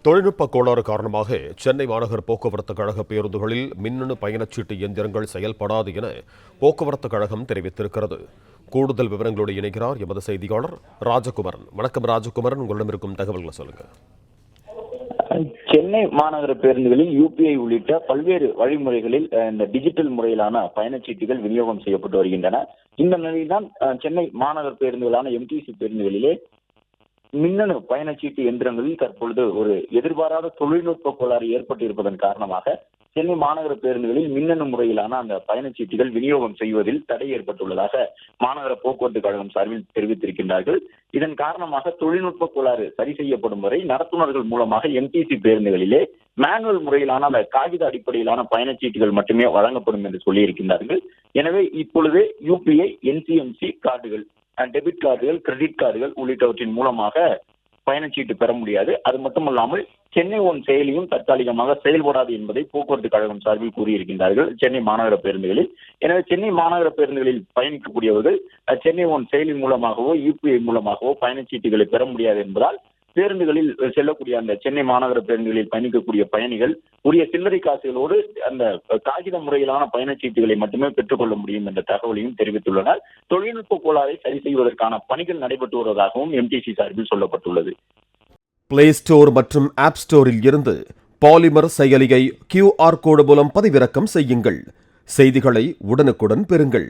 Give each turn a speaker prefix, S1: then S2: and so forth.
S1: தொழில்நுட்ப கோளாறு காரணமாக சென்னை மாநகர போக்குவரத்து கழக பேருந்துகளில் மின்னணு பயணச்சீட்டு இயந்திரங்கள் செயல்படாது என போக்குவரத்து கழகம் தெரிவித்திருக்கிறது. கூடுதல் விவரங்களோடு இணைகிறார் எமது செய்தியாளர் ராஜகுமரன். வணக்கம் ராஜகுமரன், உங்களிடம் இருக்கும் தகவல்களை சொல்லுங்க.
S2: சென்னை மாநகர பேருந்துகளில் யூபிஐ உள்ளிட்ட பல்வேறு வழிமுறைகளில் இந்த டிஜிட்டல் முறையிலான பயணச்சீட்டுகள் விநியோகம் செய்யப்பட்டு வருகின்றன. இந்த நிலையில்தான் சென்னை மாநகர பேருந்துகளான எம்டிசி பேருந்துகளிலே மின்னணு பயணச்சீட்டு எந்திரங்களில் தற்பொழுது ஒரு எதிர்பாராத தொழில்நுட்ப கோளாறு ஏற்பட்டிருப்பதன் காரணமாக சென்னை மாநகர பேருந்துகளில் மின்னணு முறையிலான அந்த பயணச்சீட்டுகள் விநியோகம் செய்வதில் தடை ஏற்பட்டுள்ளதாக மாநகர போக்குவரத்து கழகம் சார்பில் தெரிவித்திருக்கின்றார்கள். இதன் காரணமாக தொழில்நுட்ப கோளாறு சரி செய்யப்படும் வரை நடத்துனர்கள் மூலமாக எம்டிசி பேருந்துகளிலே மேனுவல் முறையிலான அந்த காகித அடிப்படையிலான பயணச்சீட்டுகள் மட்டுமே வழங்கப்படும் என்று சொல்லியிருக்கின்றார்கள். எனவே இப்பொழுது யூபிஐ, என்சிஎம்சி கார்டுகள், டெபிட் கார்டுகள், கிரெடிட் கார்டுகள் உள்ளிட்டவற்றின் மூலமாக பயணச்சீட்டு பெற முடியாது. அது மட்டுமல்லாமல் சென்னை ஒன் செயலியும் தற்காலிகமாக செயல்படாது என்பதை போக்குவரத்து கழகம் சார்பில் கூறியிருக்கின்றார்கள் சென்னை மாநகர பேருந்துகளில். எனவே சென்னை மாநகர பேருந்துகளில் பயணிக்கக்கூடியவர்கள் சென்னை ஒன் செயலி மூலமாகவோ யூபிஐ மூலமாகவோ பயணச்சீட்டுகளை பெற முடியாது என்பதால் பேருந்துகளில் செல்லக்கூடிய அந்த சென்னை மாநகர பேருந்துகளில் பயணிக்கக்கூடிய பயணிகள் உரிய சில்லறை காசுகளோடு அந்த காகித முறையிலான பயணச்சீட்டுகளை மட்டுமே பெற்றுக்கொள்ள முடியும் என்ற தகவலையும் தெரிவித்துள்ளனர். தொழில்நுட்ப கோளாறை சரி செய்வதற்கான பணிகள் நடைபெற்று வருவதாகவும் எம்டிசி சார்பில் சொல்லப்பட்டுள்ளது.
S1: பிளே ஸ்டோர் மற்றும் ஆப் ஸ்டோரில் இருந்து பாலிமர் செயலியை QR கோடு மூலம் பதிவிறக்கம் செய்யுங்கள். செய்திகளை உடனுக்குடன் பெறுங்கள்.